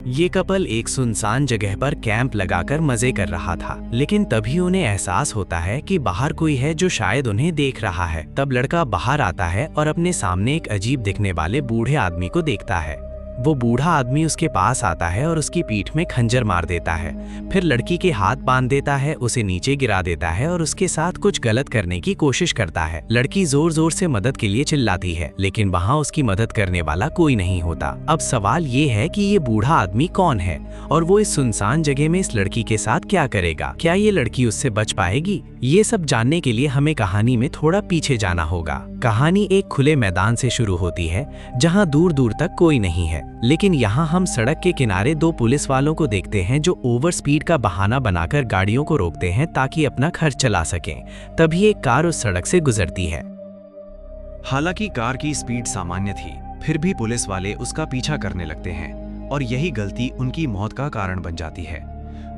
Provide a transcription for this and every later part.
ये कपल एक सुनसान जगह पर कैंप लगाकर मजे कर रहा था, लेकिन तभी उन्हें एहसास होता है कि बाहर कोई है जो शायद उन्हें देख रहा है। तब लड़का बाहर आता है और अपने सामने एक अजीब दिखने वाले बूढ़े आदमी को देखता है। वो बूढ़ा आदमी उसके पास आता है और उसकी पीठ में खंजर मार देता है। फिर लड़की के हाथ बांध देता है, उसे नीचे गिरा देता है और उसके साथ कुछ गलत करने की कोशिश करता है। लड़की जोर जोर से मदद के लिए चिल्लाती है, लेकिन वहाँ उसकी मदद करने वाला कोई नहीं होता। अब सवाल ये है कि ये बूढ़ा आदमी कौन है और वो इस सुनसान जगह में इस लड़की के साथ क्या करेगा? क्या ये लड़की उससे बच पाएगी? ये सब जानने के लिए हमें कहानी में थोड़ा पीछे जाना होगा। कहानी एक खुले मैदान से शुरू होती है जहाँ दूर दूर तक कोई नहीं है, लेकिन यहाँ हम सड़क के किनारे दो पुलिस वालों को देखते हैं जो ओवर स्पीड का बहाना बनाकर गाड़ियों को रोकते हैं ताकि अपना खर्च चला सकें। तभी एक कार उस सड़क से गुजरती है। हालांकि कार की स्पीड सामान्य थी, फिर भी पुलिस वाले उसका पीछा करने लगते हैं और यही गलती उनकी मौत का कारण बन जाती है।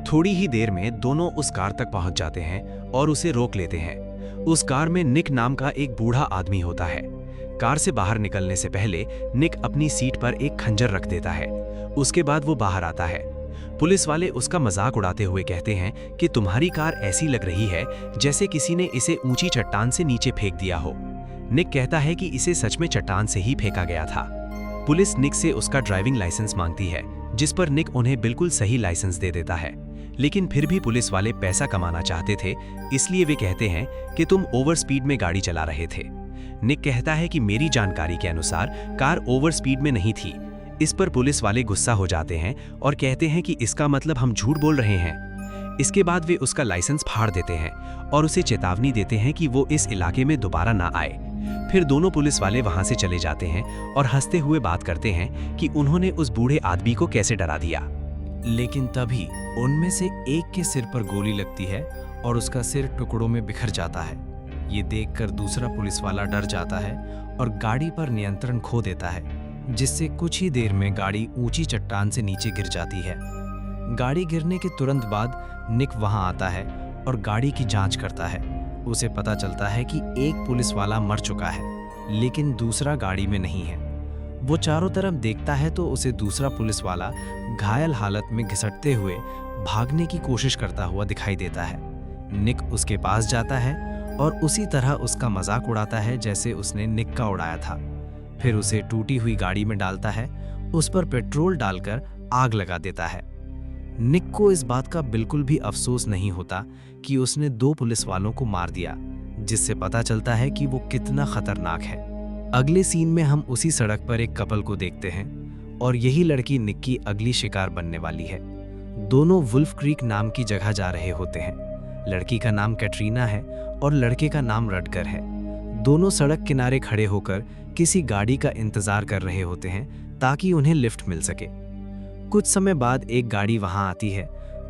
थोड़ी ही देर में दोनों उस कार तक पहुंच जाते हैं और उसे रोक लेते हैं। उस कार में निक नाम का एक बूढ़ा आदमी होता है। कार से बाहर निकलने से पहले निक अपनी सीट पर एक खंजर रख देता है। उसके बाद वो बाहर आता है। पुलिस वाले उसका मजाक उड़ाते हुए कहते हैं कि तुम्हारी कार ऐसी लग रही है जैसे किसी ने इसे ऊंची चट्टान से नीचे फेंक दिया हो। निक कहता है कि इसे सच में चट्टान से ही फेंका गया था। पुलिस निक से उसका ड्राइविंग लाइसेंस मांगती है, जिस पर निक उन्हें बिल्कुल सही लाइसेंस दे देता है। लेकिन फिर भी पुलिस वाले पैसा कमाना चाहते थे, इसलिए वे कहते हैं कि तुम ओवर स्पीड में गाड़ी चला रहे थे। निक कहता है कि मेरी जानकारी के अनुसार कार ओवर स्पीड में नहीं थी। इस पर पुलिस वाले गुस्सा हो जाते हैं और कहते हैं कि इसका मतलब हम झूठ बोल रहे हैं। इसके बाद वे उसका लाइसेंस फाड़ देते हैं और उसे चेतावनी देते हैं कि वो इस इलाके में दोबारा ना आए। फिर दोनों पुलिस वाले वहां से चले जाते हैं और हंसते हुए बात करते हैं कि उन्होंने उस बूढ़े आदमी को कैसे डरा दिया। लेकिन तभी उनमें से एक के सिर पर गोली लगती है और उसका सिर टुकड़ों में बिखर जाता है। ये देखकर दूसरा पुलिस वाला डर जाता है और गाड़ी पर नियंत्रण खो देता है, जिससे कुछ ही देर में गाड़ी ऊंची चट्टान से नीचे गिर जाती है। गाड़ी गिरने के तुरंत बाद निक वहां आता है और गाड़ी की जांच करता है। उसे पता चलता है कि एक पुलिस वाला मर चुका है, लेकिन दूसरा गाड़ी में नहीं है। वो चारों तरफ देखता है तो उसे दूसरा पुलिस वाला घायल हालत में घिसटते हुए भागने की कोशिश करता हुआ दिखाई देता है। निक उसके पास जाता है और उसी तरह उसका मजाक उड़ाता है जैसे उसने निक का उड़ाया था। फिर उसे टूटी हुई गाड़ी में डालता है, उस पर पेट्रोल डालकर आग लगा देता है। निक को इस बात का बिल्कुल भी अफसोस नहीं होता कि उसने दो पुलिस वालों को मार दिया, जिससे पता चलता है कि वो कितना खतरनाक है। अगले सीन में हम उसी सड़क पर एक कपल को देखते हैं और यही लड़की निक की अगली शिकार बनने वाली है। दोनों वुल्फ क्रीक नाम की जगह जा रहे होते हैं। लड़की का नाम कैटरीना है और लड़के का नाम रटगर है। दोनों सड़क किनारे खड़े होकर किसी गाड़ी का इंतजार कर रहे होते हैं ताकि उन्हें लिफ्ट मिल सके। कुछ समय बाद एक गाड़ी वहां आती है।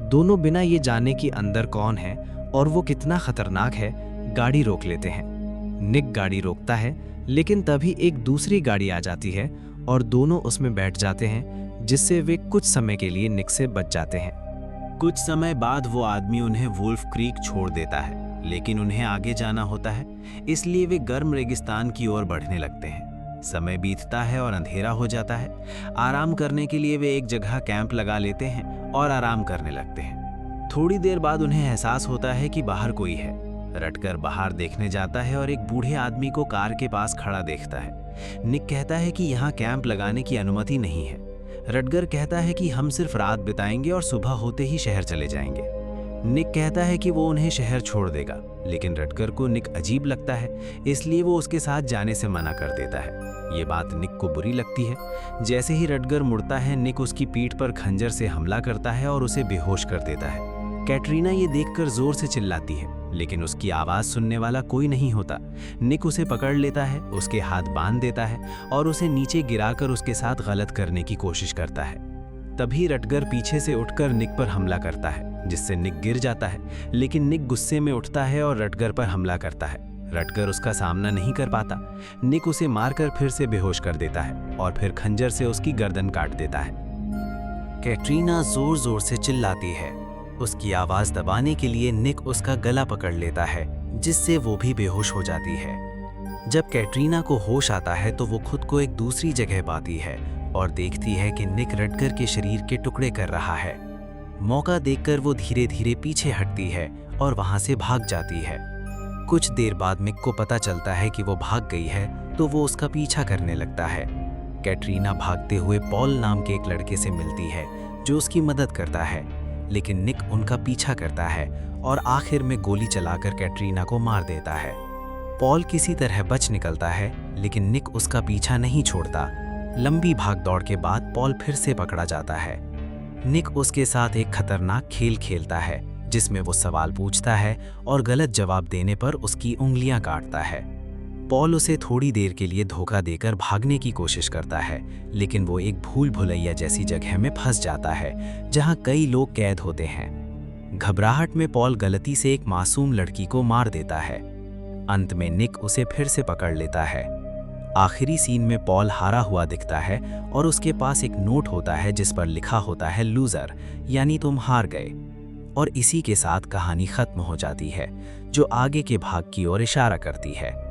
दोनों बिना ये जाने कि अंदर कौन है और वो कितना खतरनाक है, गाड़ी रोक लेते हैं। निक गाड़ी रोकता है, लेकिन तभी एक दूसरी गाड़ी आ जाती है और दोनों उसमें बैठ जाते हैं, जिससे वे कुछ समय के लिए निक से बच जाते हैं। कुछ समय बाद वो आदमी उन्हें वुल्फ क्रीक छोड़ देता है, लेकिन उन्हें आगे जाना होता है, इसलिए वे गर्म रेगिस्तान की ओर बढ़ने लगते हैं। समय बीतता है और अंधेरा हो जाता है। आराम करने के लिए वे एक जगह कैंप लगा लेते हैं और आराम करने लगते हैं। थोड़ी देर बाद उन्हें एहसास होता है कि बाहर कोई है। रटकर बाहर देखने जाता है और एक बूढ़े आदमी को कार के पास खड़ा देखता है। निक कहता है कि यहाँ कैंप लगाने की अनुमति नहीं है। रटगर कहता है कि हम सिर्फ रात बिताएंगे और सुबह होते ही शहर चले जाएंगे। निक कहता है कि वो उन्हें शहर छोड़ देगा, लेकिन रटगर को निक अजीब लगता है, इसलिए वो उसके साथ जाने से मना कर देता है। ये बात निक को बुरी लगती है। जैसे ही रटगर मुड़ता है, निक उसकी पीठ पर खंजर से हमला करता है और उसे बेहोश कर देता है। कैटरीना ये देखकर जोर से चिल्लाती है, लेकिन उसकी आवाज सुनने वाला कोई नहीं होता। निक उसे पकड़ लेता है, उसके हाथ बांध देता है और उसे नीचे गिराकर उसके साथ गलत करने की कोशिश करता है। तभी रटगर पीछे से उठकर निक पर हमला करता है, जिससे निक गिर जाता है, लेकिन निक गुस्से में उठता है और रटगर पर हमला करता है। रटगर उसका सामना नहीं कर पाता। निक उसे मारकर फिर से बेहोश कर देता है और फिर खंजर से उसकी गर्दन काट देता है। कैटरीना जोर जोर से चिल्लाती है। उसकी आवाज दबाने के लिए निक उसका गला पकड़ लेता है, जिससे वो भी बेहोश हो जाती है। जब कैटरीना को होश आता है तो वो खुद को एक दूसरी जगह पाती है और देखती है कि निक रटगर के शरीर के टुकड़े कर रहा है। मौका देखकर वो धीरे धीरे पीछे हटती है और वहां से भाग जाती है। कुछ देर बाद मिक को पता चलता है कि वो भाग गई है, तो वो उसका पीछा करने लगता है। कैटरीना भागते हुए पॉल नाम के एक लड़के से मिलती है जो उसकी मदद करता है, लेकिन निक उनका पीछा करता है और आखिर में गोली चलाकर कैटरीना को मार देता है। पॉल किसी तरह बच निकलता है, लेकिन निक उसका पीछा नहीं छोड़ता। लंबी भाग दौड़ के बाद पॉल फिर से पकड़ा जाता है। निक उसके साथ एक खतरनाक खेल खेलता है जिसमें वो सवाल पूछता है और गलत जवाब देने पर उसकी उंगलियां काटता है। पॉल उसे थोड़ी देर के लिए धोखा देकर भागने की कोशिश करता है, लेकिन वो एक भूल भुलैया जैसी जगह में फंस जाता है जहां कई लोग कैद होते हैं। घबराहट में पॉल गलती से एक मासूम लड़की को मार देता है। अंत में निक उसे फिर से पकड़ लेता है। आखिरी सीन में पॉल हारा हुआ दिखता है और उसके पास एक नोट होता है जिस पर लिखा होता है लूजर, यानी तुम हार गए। और इसी के साथ कहानी खत्म हो जाती है, जो आगे के भाग की ओर इशारा करती है।